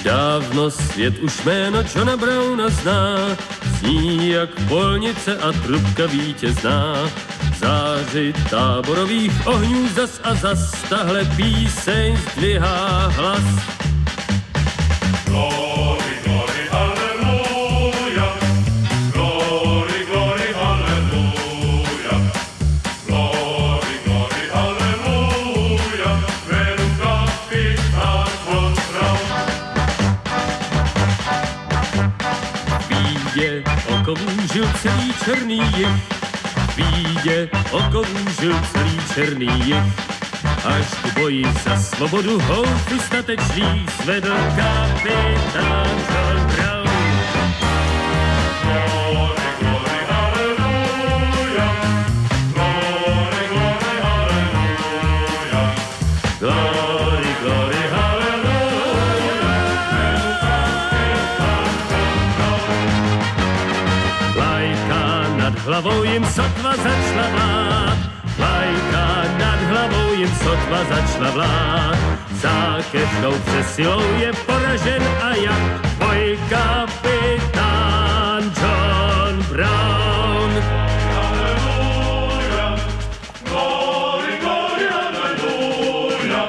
Dávno svět už jméno Johna Browna zná, zní jak polnice a trubka vítězná. Záři táborových ohňů zas a zas, tahle píseň zdvihá hlas. Glory, glory, halleluja. Glory, glory, halleluja. Glory, glory, halleluja. Jménu kapitán John Brown. Bídě okovů žil celý černý jich, bídě okovů žil celý černý jich. Až k boji za svobodu houfy statečný zvedl kapitán John Brown. Glory, glory, halleluja. Glory, glory, halleluja. Glory, glory, hallelujah. Jménu kapitán John Brown. Vlajka nad hlavou jim sotva začala vlád, vlajka nad hlavou jim sotva začala vlád. Zákevnou přesilou je poražen a jak boj kapitán John Brown. Halleluja. Glory, glory, halleluja.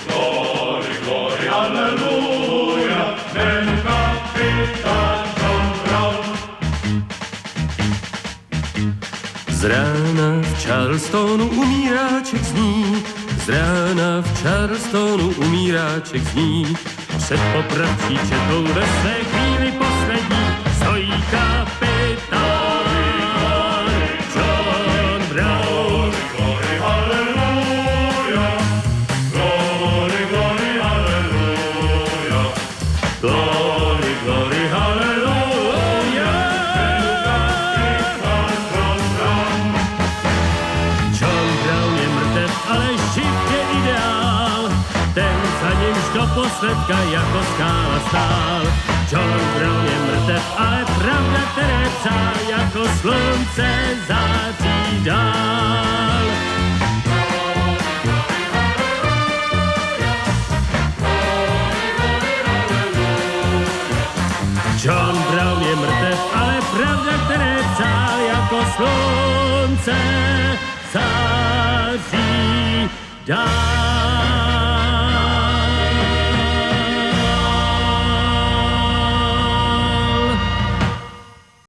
Glory, glory, halleluja. Jménu kapitán John Brown. Z rána v Charlestonu umíráček zní, z rána v Charlestonu umíráček zní. Před popravčí četou ve své chvíli poslední stojí kapitán John Brown. Glory, halleluja. Glory, glory, halleluja. Glory, glory, hallelujah. Kapitán John Brown. John Brown je mrtev, ale živ je ideál, ten za nímž do posledka jako skála stál. John Brown je mrtev, ale pravda, které psal, jako slunce září dál. John Brown je mrtev, ale pravda, které psal, jako slunce září dál.